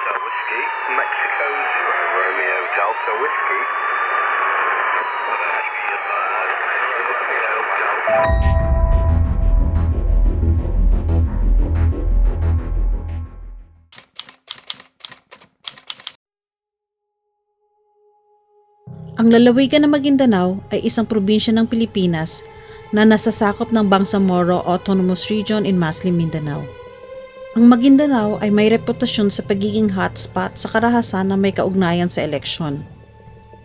Delta Whiskey, Mexico Zero Romeo Delta Whiskey. Romeo Delta. Ang lalawigan ng Maguindanao ay isang probinsya ng Pilipinas na nasasakop ng Bangsamoro Autonomous Region in Muslim Mindanao. Ang Maguindanao ay may reputasyon sa pagiging hotspot sa karahasan na may kaugnayan sa eleksyon.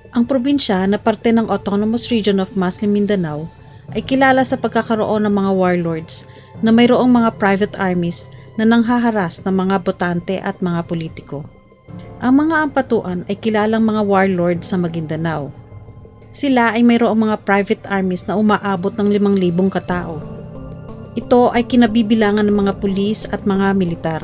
Ang probinsya na parte ng Autonomous Region of Muslim Mindanao ay kilala sa pagkakaroon ng mga warlords na mayroong mga private armies na nanghaharas ng mga botante at mga politiko. Ang mga ampatuan ay kilalang mga warlords sa Maguindanao. Sila ay mayroong mga private armies na umaabot ng 5,000 katao. Ito ay kinabibilangan ng mga pulis at mga militar.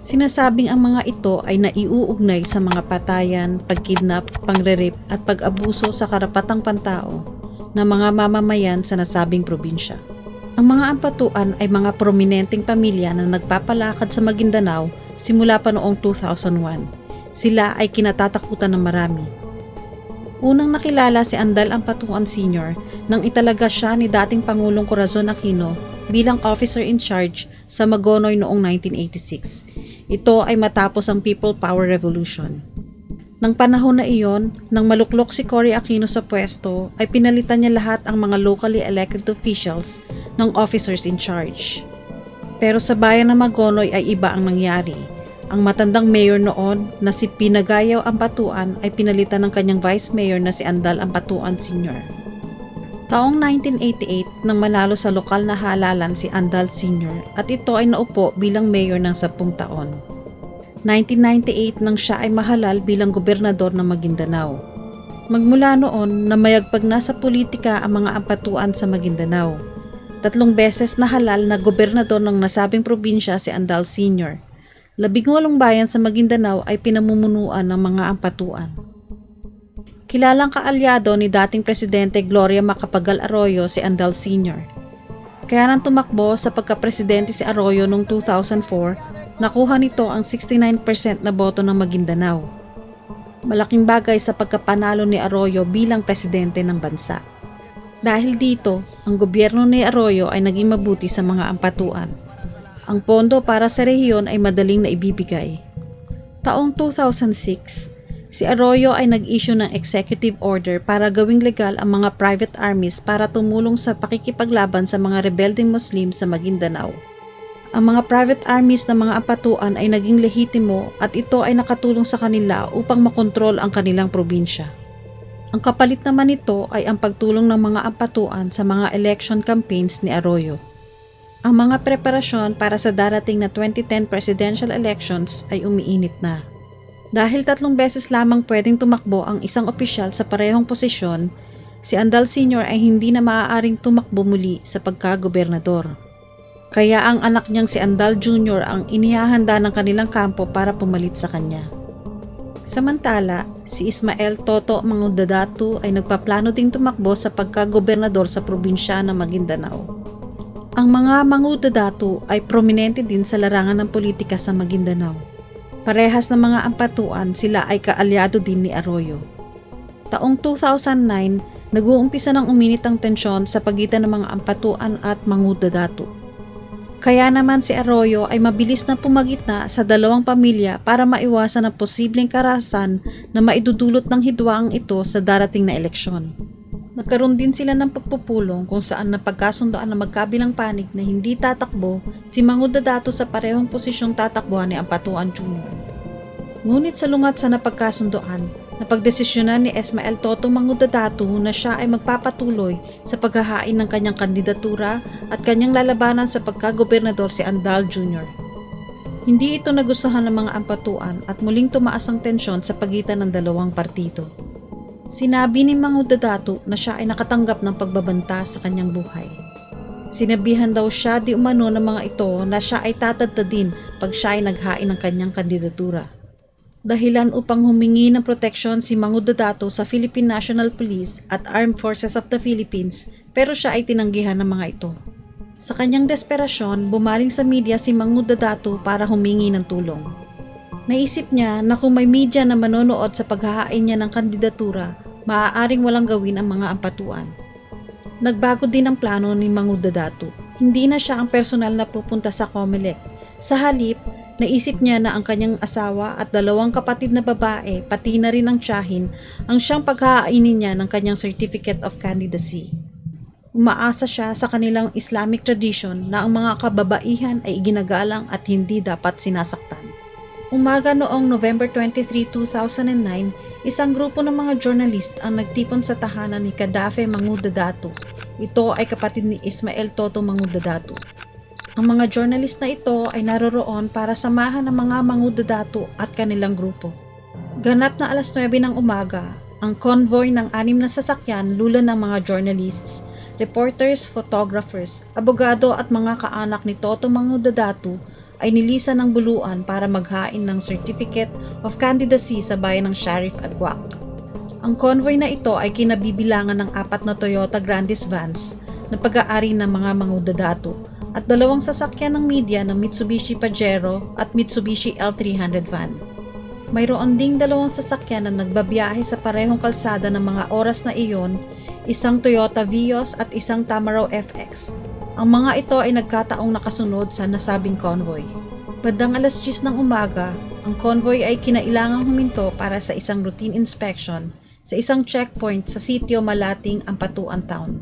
Sinasabing ang mga ito ay naiuugnay sa mga patayan, pagkidnap, pangre-rape at pag-abuso sa karapatang pantao ng mga mamamayan sa nasabing probinsya. Ang mga ampatuan ay mga prominenteng pamilya na nagpapalakad sa Maguindanao simula pa noong 2001. Sila ay kinatatakutan ng marami. Unang nakilala si Andal Ampatuan Sr. nang italaga siya ni dating Pangulong Corazon Aquino bilang officer in charge sa Magonoy noong 1986. Ito ay matapos ang People Power Revolution. Nang panahon na iyon, nang maluklok si Cory Aquino sa pwesto, ay pinalitan niya lahat ang mga locally elected officials ng officers in charge. Pero sa bayan ng Magonoy ay iba ang nangyari. Ang matandang mayor noon na si Pinagayaw Ampatuan ay pinalitan ng kanyang vice mayor na si Andal Ampatuan Sr. Taong 1988 nang manalo sa lokal na halalan si Andal Sr. at ito ay naupo bilang mayor ng 10 taon. 1998 nang siya ay mahalal bilang gobernador ng Maguindanao. Magmula noon, namayagpag na sa politika ang mga ampatuan sa Maguindanao. 3 beses na halal na gobernador ng nasabing probinsya si Andal Sr. 18 bayan sa Maguindanao ay pinamumunuan ng mga ampatuan. Kilalang kaalyado ni dating Presidente Gloria Macapagal Arroyo si Andal Sr. Kaya nang tumakbo sa pagkapresidente si Arroyo noong 2004, nakuha nito ang 69% na boto ng Maguindanao. Malaking bagay sa pagkapanalo ni Arroyo bilang presidente ng bansa. Dahil dito, ang gobyerno ni Arroyo ay naging mabuti sa mga ampatuan. Ang pondo para sa rehiyon ay madaling naibibigay. Taong 2006, si Arroyo ay nag-issue ng executive order para gawing legal ang mga private armies para tumulong sa pakikipaglaban sa mga rebeldeng Muslim sa Maguindanao. Ang mga private armies ng mga ampatuan ay naging lehitimo at ito ay nakatulong sa kanila upang makontrol ang kanilang probinsya. Ang kapalit naman nito ay ang pagtulong ng mga ampatuan sa mga election campaigns ni Arroyo. Ang mga preparasyon para sa darating na 2010 presidential elections ay umiinit na. Dahil 3 beses lamang pwedeng tumakbo ang isang opisyal sa parehong posisyon, si Andal Sr. ay hindi na maaaring tumakbo muli sa pagkagobernador. Kaya ang anak niyang si Andal Jr. ang inihahanda ng kanilang kampo para pumalit sa kanya. Samantala, si Ismael Toto Mangudadatu ay nagpaplano ding tumakbo sa pagkagobernador sa probinsya ng Maguindanao. Ang mga Mangudadatu ay prominente din sa larangan ng politika sa Maguindanao. Parehas ng mga ampatuan, sila ay kaalyado din ni Arroyo. Taong 2009, nag-uumpisa ng uminit ang tensyon sa pagitan ng mga ampatuan at Mangudadatu. Kaya naman si Arroyo ay mabilis na pumagitna sa dalawang pamilya para maiwasan ang posibleng karahasan na maidudulot ng hidwaang ito sa darating na eleksyon. Nagkaroon din sila ng pagpupulong kung saan napagkasundoan na magkabilang panig na hindi tatakbo si Mangudadatu sa parehong posisyong tatakbuhan ni Ampatuan Jr. Ngunit sa lungat sa napagkasundoan, napagdesisyonan ni Ismael Toto Mangudadatu na siya ay magpapatuloy sa paghahain ng kanyang kandidatura at kanyang lalabanan sa pagkagobernador si Andal Jr. Hindi ito nagustuhan ng mga ampatuan at muling tumaas ang tensyon sa pagitan ng dalawang partido. Sinabi ni Mangudadatu na siya ay nakatanggap ng pagbabanta sa kanyang buhay. Sinabihan daw siya di umano ng mga ito na siya ay tatadtadin pag siya ay naghain ng kanyang kandidatura. Dahilan upang humingi ng proteksyon si Mangudadatu sa Philippine National Police at Armed Forces of the Philippines, pero siya ay tinanggihan ng mga ito. Sa kanyang desperasyon, bumaling sa media si Mangudadatu para humingi ng tulong. Naisip niya na kung may media na manonood sa paghahain niya ng kandidatura, maaaring walang gawin ang mga ampatuan. Nagbago din ang plano ni Mangudadatu. Hindi na siya ang personal na pupunta sa COMELEC. Sa halip, naisip niya na ang kanyang asawa at 2 kapatid na babae, pati na rin ang tiyahin, ang siyang paghahainin niya ng kanyang Certificate of Candidacy. Umaasa siya sa kanilang Islamic tradition na ang mga kababaihan ay iginagalang at hindi dapat sinasaktan. Umaga noong November 23, 2009, isang grupo ng mga journalist ang nagtipon sa tahanan ni Kadafe Mangudadatu. Ito ay kapatid ni Ismael Toto Mangudadatu. Ang mga journalist na ito ay naroroon para samahan ng mga Mangudadatu at kanilang grupo. Ganap na alas 9 ng umaga, ang convoy ng 6 na sasakyan lulan ng mga journalists, reporters, photographers, abogado at mga kaanak ni Toto Mangudadatu ay nilisan ng buluan para maghain ng Certificate of Candidacy sa bayan ng Sharif Adwak. Ang convoy na ito ay kinabibilangan ng 4 na Toyota Grandis vans na pag-aari ng mga Mangudadatu at 2 sasakyan ng media ng Mitsubishi Pajero at Mitsubishi L300 van. Mayroon ding 2 sasakyan na nagbabiyahe sa parehong kalsada ng mga oras na iyon, isang Toyota Vios at isang Tamaraw FX. Ang mga ito ay nagkataong nakasunod sa nasabing convoy. Bandang alas 10 ng umaga, ang convoy ay kinailangang huminto para sa isang routine inspection sa isang checkpoint sa sitio Malating, Ampatuan Town.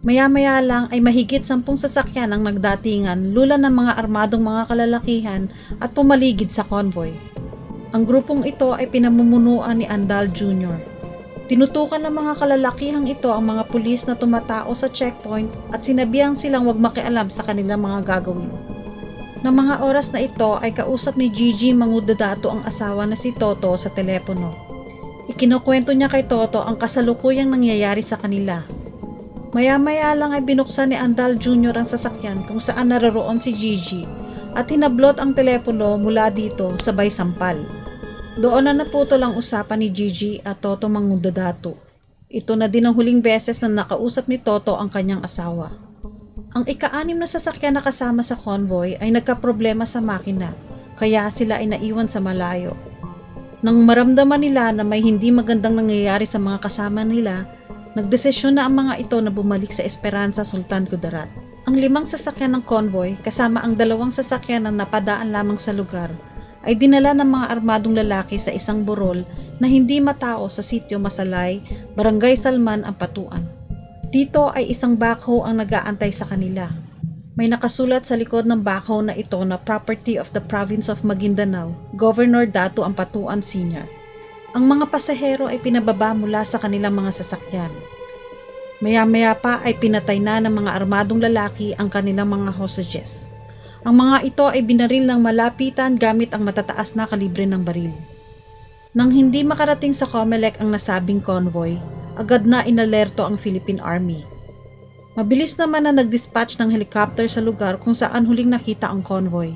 Maya-maya lang ay mahigit 10 sasakyan ang nagdatingan lulan ng mga armadong mga kalalakihan at pumaligid sa convoy. Ang grupong ito ay pinamumunuan ni Andal Jr. Tinutukan ng mga kalalakihang ito ang mga pulis na tumatao sa checkpoint at sinabihan silang huwag makialam sa kanilang mga gagawin. Nang mga oras na ito ay kausap ni Gigi Mangudadatu ang asawa na si Toto sa telepono. Ikinukwento niya kay Toto ang kasalukuyang nangyayari sa kanila. Maya-maya lang ay binuksan ni Andal Jr. ang sasakyan kung saan naroroon si Gigi at hinablot ang telepono mula dito sabay sampal. Doon na naputol ang usapan ni Gigi at Toto Mangudadatu. Ito na din ang huling beses na nakausap ni Toto ang kanyang asawa. Ang ika-6 na sasakyan na kasama sa convoy ay nagkaproblema sa makina, kaya sila ay naiwan sa malayo. Nang maramdaman nila na may hindi magandang nangyayari sa mga kasama nila, nagdesisyon na ang mga ito na bumalik sa Esperanza Sultan Kudarat. Ang 5 sasakyan ng convoy kasama ang 2 sasakyan na napadaan lamang sa lugar ay dinala ng mga armadong lalaki sa isang burol na hindi matao sa sitio Masalay, Barangay Salman, Ampatuan. Dito ay isang backhoe ang nag-aantay sa kanila. May nakasulat sa likod ng backhoe na ito na property of the province of Maguindanao, Governor Datu Ampatuan Sr. Ang mga pasahero ay pinababa mula sa kanilang mga sasakyan. Maya-maya pa ay pinatay na ng mga armadong lalaki ang kanilang mga hostages. Ang mga ito ay binaril ng malapitan gamit ang matataas na kalibre ng baril. Nang hindi makarating sa COMELEC ang nasabing convoy, agad na inalerto ang Philippine Army. Mabilis naman na nag-dispatch ng helicopter sa lugar kung saan huling nakita ang convoy.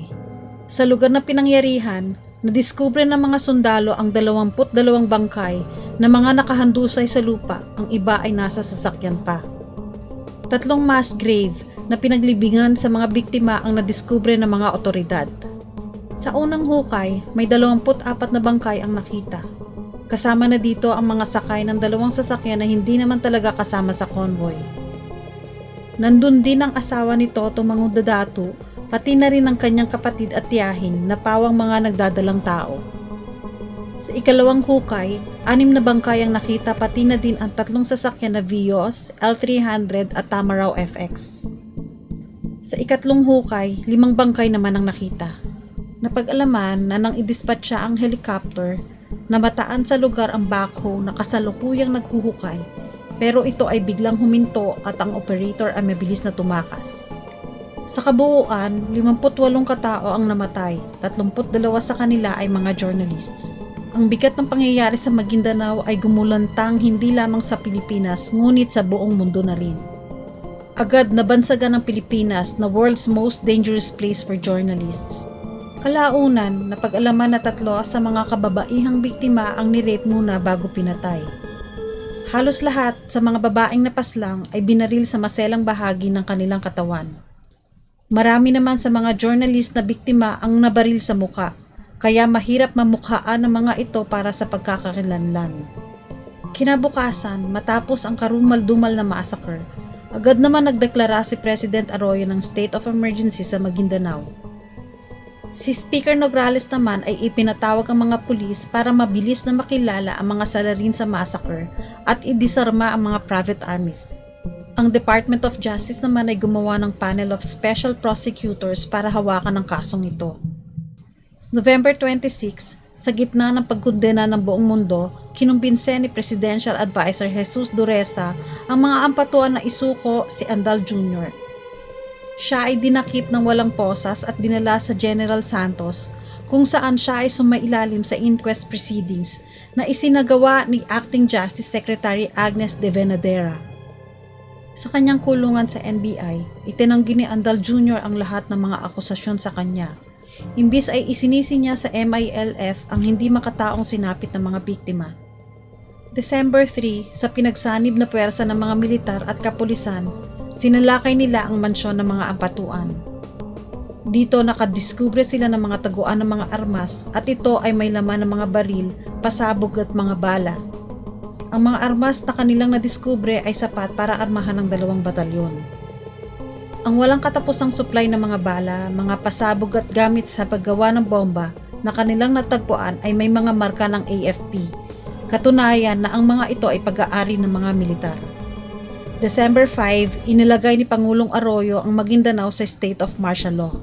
Sa lugar na pinangyarihan, nadiskubre ng mga sundalo ang 22 bangkay na mga nakahandusay sa lupa, ang iba ay nasa sasakyan pa. 3 mass grave na pinaglibingan sa mga biktima ang nadiskubre ng mga otoridad. Sa unang hukay, may 24 na bangkay ang nakita. Kasama na dito ang mga sakay ng 2 sasakyan na hindi naman talaga kasama sa convoy. Nandun din ang asawa ni Toto Mangudadatu, pati na rin ang kanyang kapatid at tiyahin na pawang mga nagdadalang tao. Sa ikalawang hukay, 6 na bangkay ang nakita pati na din ang 3 sasakyan na Vios, L300 at Tamaraw FX. Sa ikatlong hukay, 5 bangkay naman ang nakita. Napag-alaman na nang idispatch siya ang helicopter, namataan sa lugar ang backhoe na kasalukuyang naghuhukay, pero ito ay biglang huminto at ang operator ay mabilis na tumakas. Sa kabuuan, 58 katao ang namatay, 32 sa kanila ay mga journalists. Ang bigat ng pangyayari sa Maguindanao ay gumulantang hindi lamang sa Pilipinas ngunit sa buong mundo na rin. Agad nabansagan ng Pilipinas na world's most dangerous place for journalists. Kalaunan, napag-alaman na 3 sa mga kababaihang biktima ang nirape muna bago pinatay. Halos lahat sa mga babaeng napaslang ay binaril sa maselang bahagi ng kanilang katawan. Marami naman sa mga journalist na biktima ang nabaril sa muka, kaya mahirap mamukhaan ng mga ito para sa pagkakakilanlan. Kinabukasan, matapos ang karumal-dumal na massacre, agad naman nagdeklara si President Arroyo ng state of emergency sa Maguindanao. Si Speaker Nograles naman ay ipinatawag ang mga pulis para mabilis na makilala ang mga salarin sa massacre at idisarma ang mga private armies. Ang Department of Justice naman ay gumawa ng panel of special prosecutors para hawakan ang kasong ito. November 26, sa gitna ng pagkondena ng buong mundo, kinumbinse ni Presidential Advisor Jesus Dureza ang mga ampatuan na isuko si Andal Jr. Siya ay dinakip ng walang posas at dinala sa General Santos kung saan siya ay sumailalim sa inquest proceedings na isinagawa ni Acting Justice Secretary Agnes de Venadera. Sa kanyang kulungan sa NBI, itinanggi ni Andal Jr. ang lahat ng mga akusasyon sa kanya. Imbis ay isinisi niya sa MILF ang hindi makataong sinapit ng mga biktima. December 3, sa pinagsanib na puwersa ng mga militar at kapulisan, sinalakay nila ang mansyon ng mga ampatuan. Dito nakadiskubre sila ng mga taguan ng mga armas at ito ay may laman ng mga baril, pasabog at mga bala. Ang mga armas na kanilang nadiskubre ay sapat para armahan ng 2 batalyon. Ang walang katapusang supply ng mga bala, mga pasabog at gamit sa paggawa ng bomba na kanilang natagpuan ay may mga marka ng AFP. Katunayan na ang mga ito ay pag-aari ng mga militar. December 5, inilagay ni Pangulong Arroyo ang Maguindanao sa state of martial law.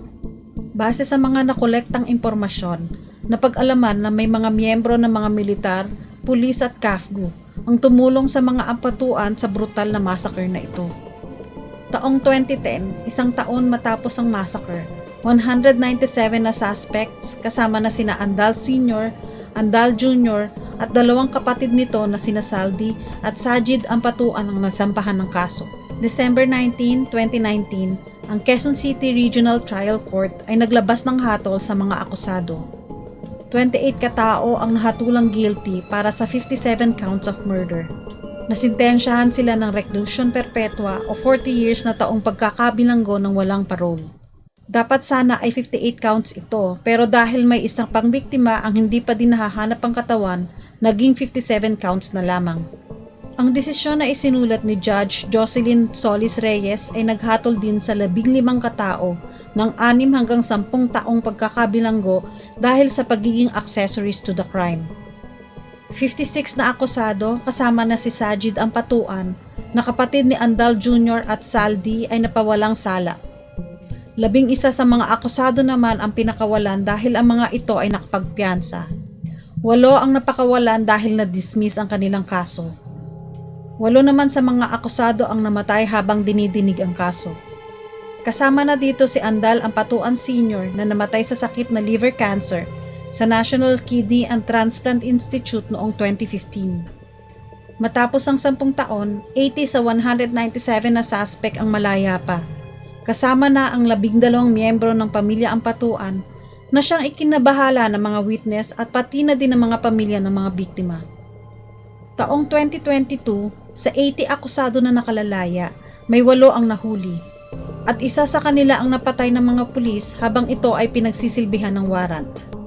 Base sa mga nakolektang impormasyon, napag-alaman na may mga miyembro ng mga militar, pulis at KAFGU ang tumulong sa mga ampatuan sa brutal na massacre na ito. Taong 2010, isang taon matapos ang massacre, 197 na suspects kasama na sina Andal Sr., Andal Jr. at 2 kapatid nito na sina Saldi at Sajid Ampatuan ang nasampahan ng kaso. December 19, 2019, ang Quezon City Regional Trial Court ay naglabas ng hatol sa mga akusado. 28 katao ang nahatulang guilty para sa 57 counts of murder. Nasintensyahan sila ng reclusion perpetua o 40 years na taong pagkakabilanggo ng walang parole. Dapat sana ay 58 counts ito, pero dahil may isang pangbiktima ang hindi pa din nahahanap ang katawan, naging 57 counts na lamang. Ang desisyon na isinulat ni Judge Jocelyn Solis Reyes ay naghatol din sa 15 katao ng 6 hanggang 10 taong pagkakabilanggo dahil sa pagiging accessories to the crime. 56 na akusado kasama na si Sajid Ampatuan na kapatid ni Andal Jr. at Saldi ay napawalang sala. 11 sa mga akusado naman ang pinakawalan dahil ang mga ito ay nakapagpiyansa. 8 ang napakawalan dahil na-dismiss ang kanilang kaso. 8 naman sa mga akusado ang namatay habang dinidinig ang kaso. Kasama na dito si Andal Ampatuan Sr. na namatay sa sakit na liver cancer sa National Kidney and Transplant Institute noong 2015. Matapos ang 10 taon, 80 sa 197 na suspect ang malaya pa. Kasama na ang 12 miyembro ng pamilya Ampatuan na siyang ikinabahala ng mga witness at pati na din ng mga pamilya ng mga biktima. Taong 2022, sa 80 akusado na nakalalaya, may 8 ang nahuli. At isa sa kanila ang napatay ng mga pulis habang ito ay pinagsisilbihan ng warrant.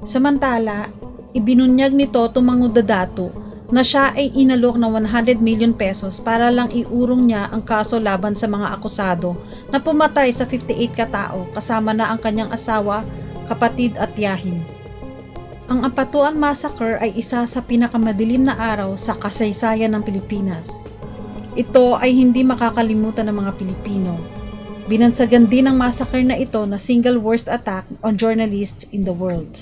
Samantala, ibinunyag nito Tumangud Dadato na siya ay inalok ng 100 million pesos para lang iurong niya ang kaso laban sa mga akusado na pumatay sa 58 katao kasama na ang kanyang asawa, kapatid at tiyahin. Ang Ampatuan Massacre ay isa sa pinakamadilim na araw sa kasaysayan ng Pilipinas. Ito ay hindi makakalimutan ng mga Pilipino. Binansagan din ng massacre na ito na single worst attack on journalists in the world.